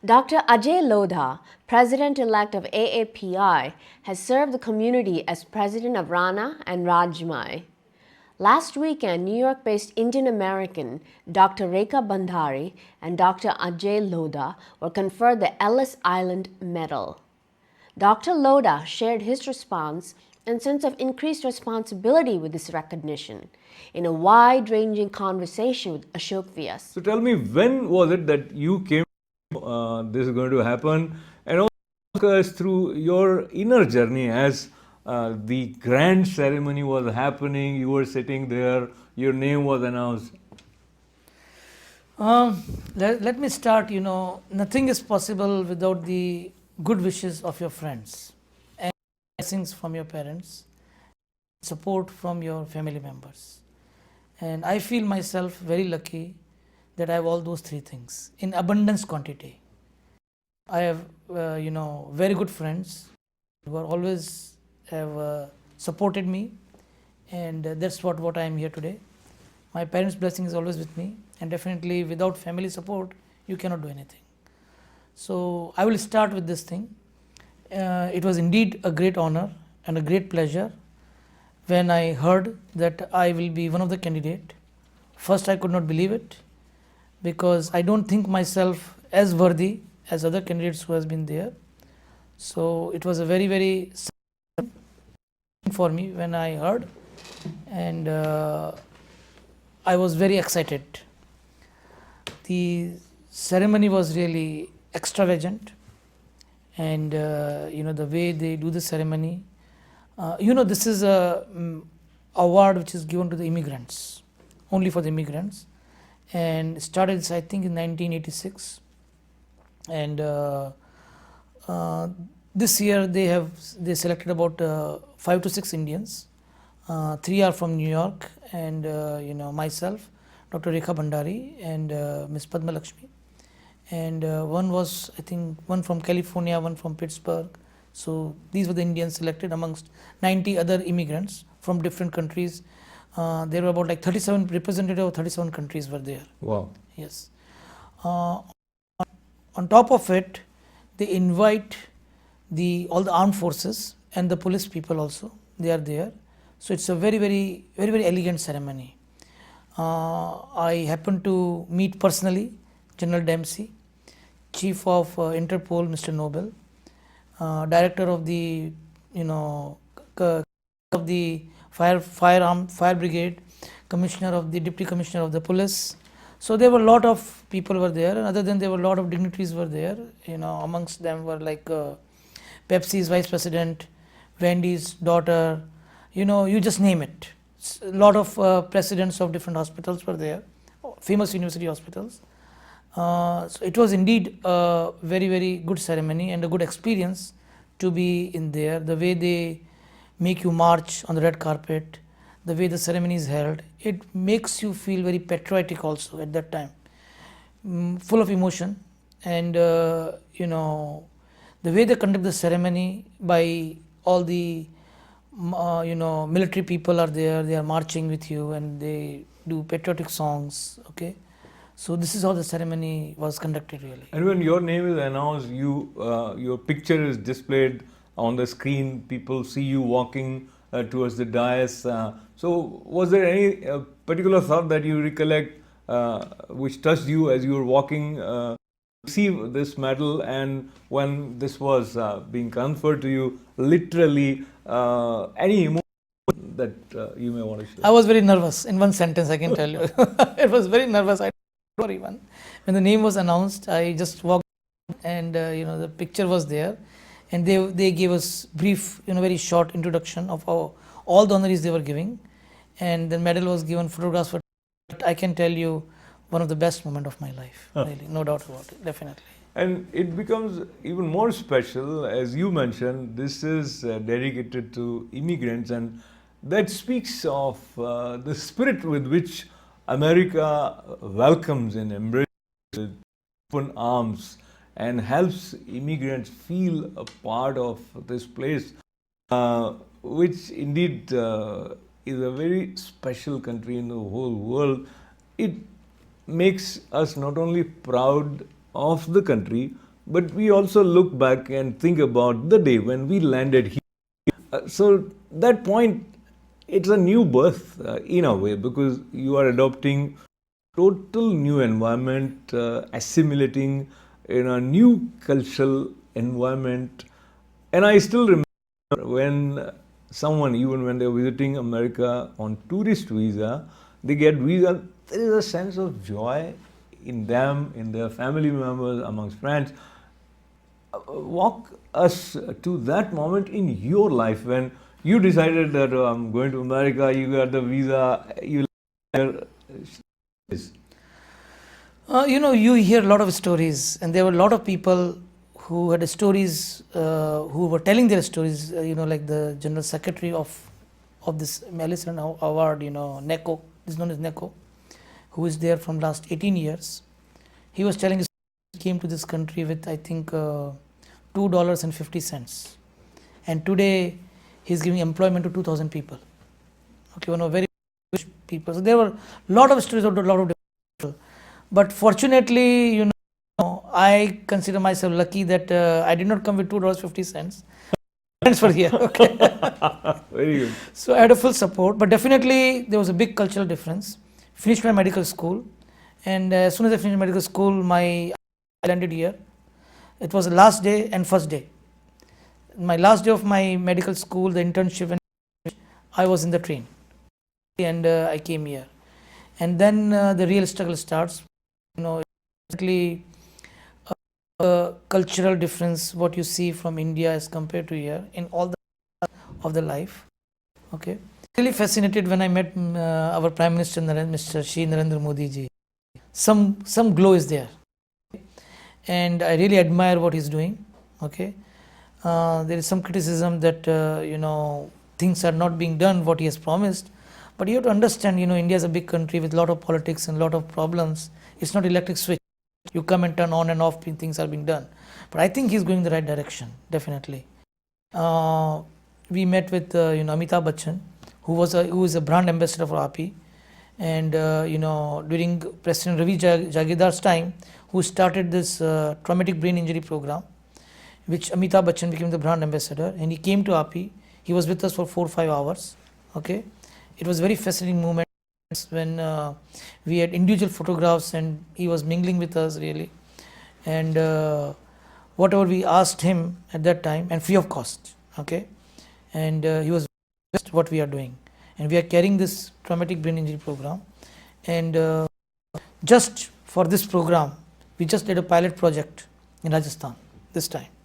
Dr. Ajay Lodha, president-elect of AAPI, has served the community as president of Rana and Rajmai. Last weekend, New York-based Indian American Dr. Rekha Bandhari and Dr. Ajay Lodha were conferred the Ellis Island Medal. Dr. Lodha shared his response and sense of increased responsibility with this recognition in a wide-ranging conversation with Ashok Vyas. So tell me, when was it that you came, this is going to happen, and also walk us through your inner journey as the grand ceremony was happening, you were sitting there, your name was announced. Let me start, nothing is possible without the good wishes of your friends and blessings from your parents, support from your family members. And I feel myself very lucky that I have all those three things in abundance quantity. I have, very good friends who are always have supported me, and that's what I am here today. My parents' blessing is always with me, and definitely without family support, you cannot do anything. So I will start with this thing. It was indeed a great honor and a great pleasure when I heard that I will be one of the candidates. First, I could not believe it because I don't think myself as worthy as other candidates who has been there. So it was a very, very thing for me when I heard, and I was very excited. The ceremony was really extravagant, and the way they do the ceremony. This is a award which is given to the immigrants, only for the immigrants, and started I think in 1986, and this year they selected about 5 to 6 Indians. 3 are from New York, and myself, Dr. Rekha Bandhari, and Ms. Padma Lakshmi, and one was I think one from California, one from Pittsburgh. So these were the Indians selected amongst 90 other immigrants from different countries. There were about like 37 representatives of 37 countries were there. Wow. Yes. On top of it, they invite all the armed forces and the police people also. They are there. So it's a very, very, very, very elegant ceremony. I happened to meet personally General Dempsey, Chief of Interpol, Mr. Nobel, Director of the of the fire brigade, Commissioner of the Deputy Commissioner of the Police. So there were a lot of people were there, and other than there were a lot of dignitaries were there. Amongst them were like Pepsi's Vice President, Wendy's daughter. You just name it. A lot of presidents of different hospitals were there, famous university hospitals. So it was indeed a very, very good ceremony and a good experience to be in there. The way they make you march on the red carpet, the way the ceremony is held, it makes you feel very patriotic also at that time, full of emotion. And the way they conduct the ceremony by all the military people are there, they are marching with you and they do patriotic songs. Okay. So this is how the ceremony was conducted really. And when your name is announced, your picture is displayed on the screen, people see you walking towards the dais. So was there any particular thought that you recollect which touched you as you were walking to receive this medal, and when this was being conferred to you, literally any emotion that you may want to share? I was very nervous. In one sentence I can tell you. It was very nervous. Even when the name was announced, I just walked and the picture was there, and they gave us brief, very short introduction of all the honorees they were giving, and the medal was given, photographs were. I can tell you, one of the best moment of my life, really, no doubt about it, definitely. And it becomes even more special, as you mentioned, this is dedicated to immigrants, and that speaks of the spirit with which America welcomes and embraces with open arms and helps immigrants feel a part of this place, which indeed is a very special country in the whole world. It makes us not only proud of the country, but we also look back and think about the day when we landed here. So that point, it's a new birth in a way, because you are adopting total new environment, assimilating in a new cultural environment. And I still remember when someone, even when they're visiting America on tourist visa, they get visa, there is a sense of joy in them, in their family members, amongst friends. Walk us to that moment in your life when you decided that, "Oh, I'm going to America," you got the visa, you You hear a lot of stories, and there were a lot of people who had stories, who were telling their stories. Like the general secretary of this Ellison Award, NECO, this is known as NECO, who is there from last 18 years. He was telling his came to this country with, I think, $2.50, and today he's giving employment to 2,000 people. Okay, very rich people. So there were a lot of stories of a lot of people. But fortunately, I consider myself lucky that I did not come with $2.50. Friends were here. Okay. very good. So I had a full support, but definitely there was a big cultural difference. Finished my medical school, and as soon as I finished medical school, I landed here. It was the last day and first day. My last day of my medical school, the internship, and I was in the train, and I came here. And then the real struggle starts. Exactly, cultural difference, what you see from India as compared to here in all the of the life. Okay, really fascinated when I met our Prime Minister, Mr. Shri Narendra Modi ji. Some glow is there, and I really admire what he's doing. Okay, there is some criticism that things are not being done what he has promised, but you have to understand, India is a big country with a lot of politics and a lot of problems. It's not electric switch. You come and turn on and off, things are being done. But I think he's going in the right direction, definitely. We met with Amitabh Bachchan, who is a brand ambassador for API, and during President Ravi Jagidar's time, who started this traumatic brain injury program, which Amitabh Bachchan became the brand ambassador, and he came to API. He was with us for 4 or 5 hours. Okay, it was very fascinating moment when we had individual photographs, and he was mingling with us really, and whatever we asked him at that time, and free of cost. Okay, and he was best what we are doing, and we are carrying this traumatic brain injury program, and just for this program we just did a pilot project in Rajasthan this time.